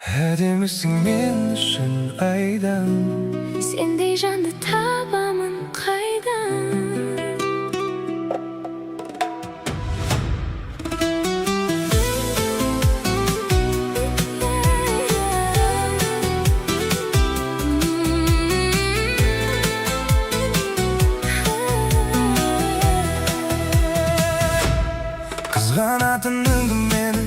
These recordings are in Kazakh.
Әдемісің мен үшін айдан, сендей жанды табамын қайдан. Қызғанатын үңгімені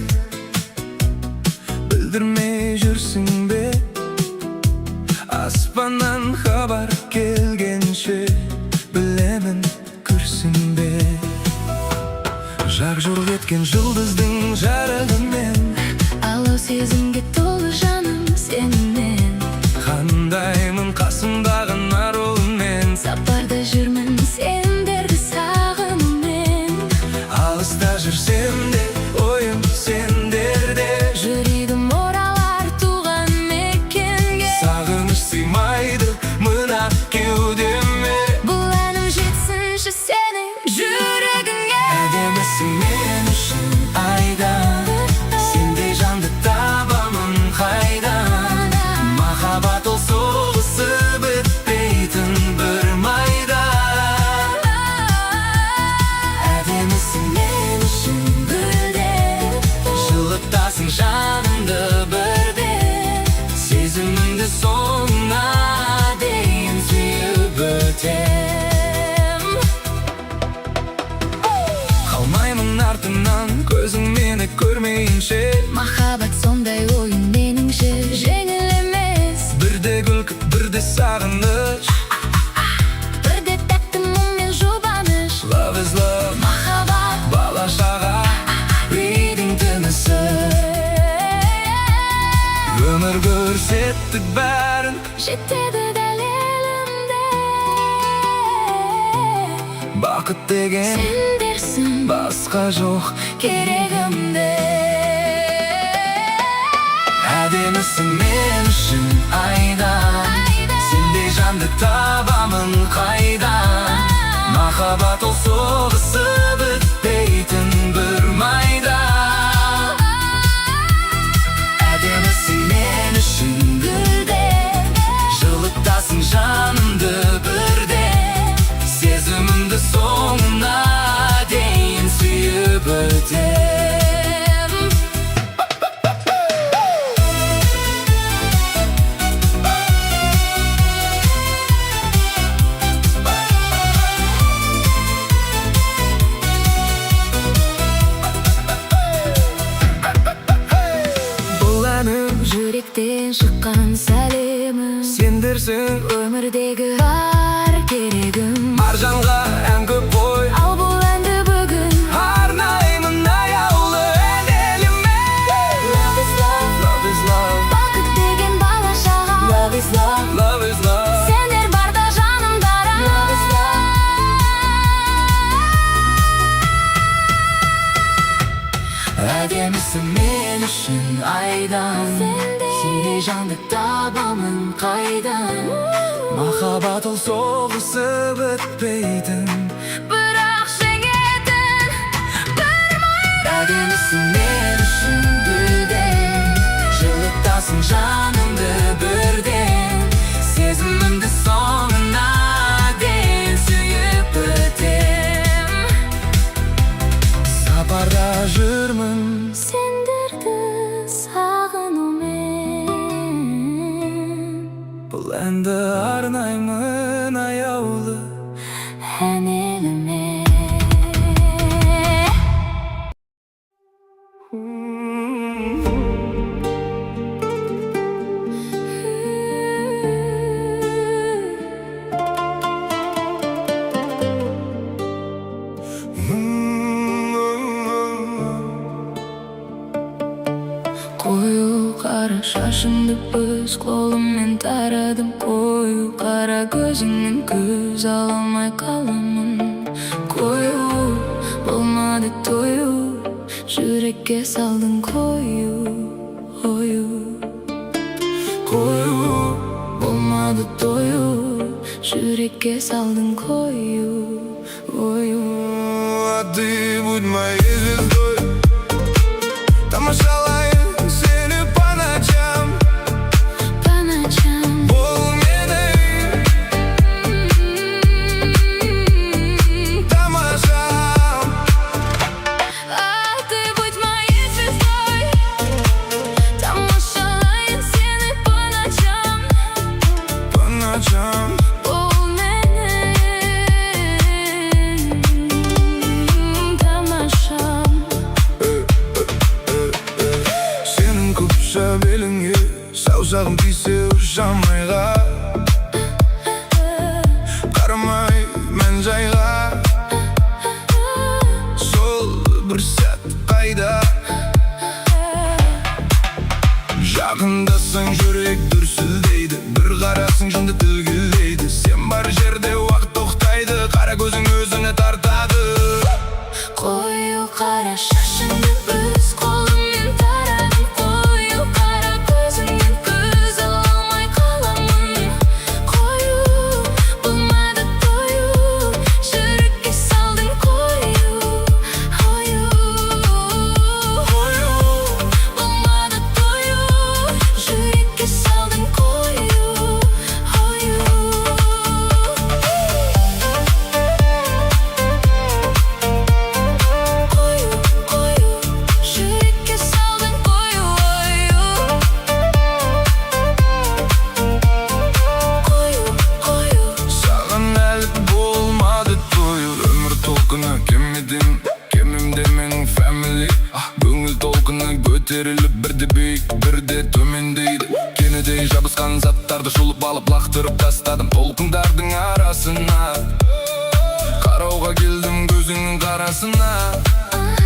білдірмей жүрсің бе? Аспаннан хабар келгенше білемін, күрсінбе. Жақ жол еткен жұлдыздың жарығымен, Алау сезімге толы жаным сенімнен. қандаймын қасымдағы арулыммен. Сапарда жүрмін сендерді сағынумен. Алыста жүрсем де ойым сендерде, Жүрегім оралар туған мекенге. сағыныш сыймайды мына кеудеме. Бұл әнім жетсінші сенің жүрегіңе. Әдемісің мен үшін айдан, сендей жанды табамын қайдан. Махаббат ол соғысы бітпейтін бір майда. Әдемісің мен үшін гүлден, жылытасың жанымды бірден. Сезімімді соңына дейін сүйіп өтем. Қалмаймын артынан, көзің мені көрмейінше. Махаббат сондай ойын меніңше жеңіл емес. Бірде күлкі, бірде сағыныш. Бірде тәтті мұң мен жұбаныш. Love is love, Махаббат бала шаға, үйдің тынысы. Өмір көрсеттік бәрін, жетеді дәлелімде. бақыт деген Сендерсің басқа жоқ керегімде. Әдемісің мен үшін айдан, сендей жанды табамын қайдан. Махаббат ол соғысы бітпейтін бір майда. Әдемісің мен үшін гүлден, жылытасың жанымды бірден. Сезімімді соңына дейін сүйіп өтем. Бұл әнім жүректен шыққан сәлемім. Сендерсің Өмірдегі бар керегім. аржанға ән көп қой, Ал бұл әнді бүгін арнаймын аяулы әнеліме. Love is love, Love is love, бақыт деген бала шаға. love is love, love is love. Сендер барда жаным бара. Love is love. Әдемісің мен үшін айдан, сендей жанды табамын қайдан. Махаббат ол соғысы бітпейтін Бірақ жеңетін бір майда. Әдемісің мен үшін гүлден, жылытасың жанымды бірден. Сезімімді соңына дейін сүйіп өтем. Сапарда жүрмін Сендерді сағынумен. бұл әнді арнаймын аяулы әнеліме. Қою қара шашыңды өз қолыммен тарадым. Қою қара көзіңнен көз ала алмай қаламын. Қою болмады тою, жүрекке салдың қою. Қою болмады тою, жүрекке салдың қою. А ты будь моей звездой, тамашалай сені по ночам. беліңе, саусағым тисе жанмайға. Қарамай мән жайға, сол бір сәт қайда. Жақындасаң жүрек дүрсілдейді, бір қарасың жынды тілгілейді. Сен бар жерде уақыт тоқтайды, қара көзің өзіне тартады. Қою қара шашыңды өз қолыммен тарадым, қою қара көзіңнен көз ала алмай қаламын. Қою болмады тою, жүрекке салдың қою. Қою болмады тою, жүрекке салдың қою. Жүрекке салдың қою. Саған әлі болмады тою, өмір толқыны кемімде менің фэмили. Көңіл толқыны көтеріліп, бірде биік, бірде төмендейді. Кенедей жабысқан заттарды шолып алып лақтырып тастадым толқындардың арасына. Қарауға келдім көзіңнің қарасына.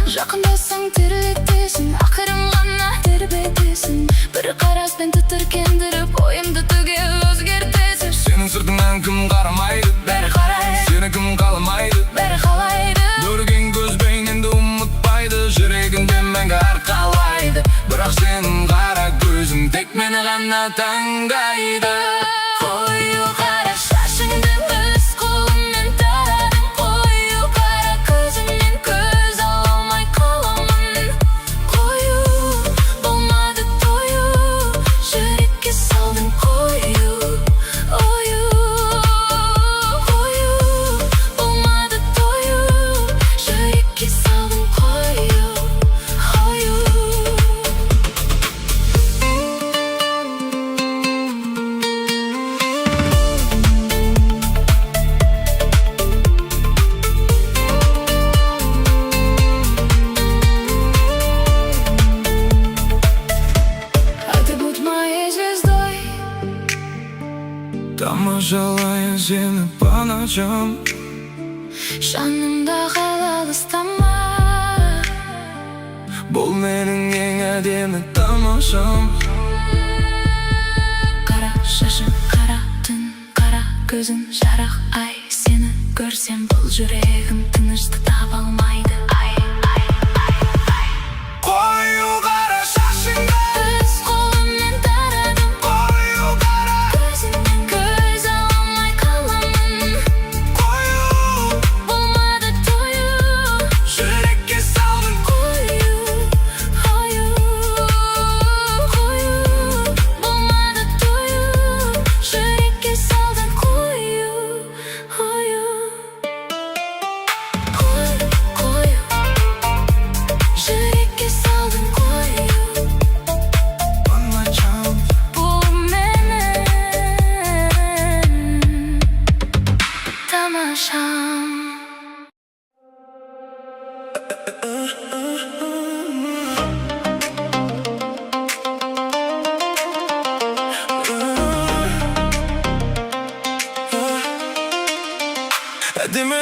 Жақындасаң терлетесің, ақырын ғана тербетесің. Бір қараспен тітіркендіріп, ойымды түгел өзгертесің. Сенің сыртыңнан кім қарамайды, Бәрі қарайды, сені кім қаламайды. бәрі қалайды. Көрген көзбен енді ұмытпайды, жүрегінде мәңгі арқалайды. Бірақ сенің қара көзің тек мені ғана таңдайды. Қою қара шашыңды өз қолыммен тарадым, қою қара көзіңнен көз ала алмай қаламын. Қою болмады тою, жүрекке салдың қою. Қою болмады тою, жүрекке салдың қою. А ты будь моей звездой, Тамашалайын сені по ночам, жанымда қал алыстама. бұл менің ең әдемі тамашам. Қара шашың, қара түн, қара көзің, жарық ай. Сені көрсем бұл жүрегім тыныштық таба алмайды. Қою қара шашыңды Өз қолыммен тарадым, қою қара, көзіңнен көз ала алмай қаламын. қою Болмады тою, жүрекке салдың. қою. Болмады тою, жүрекке салдың қою. Жүрекке салдың қою. По ночам, Бұл менің тамашам. әдемі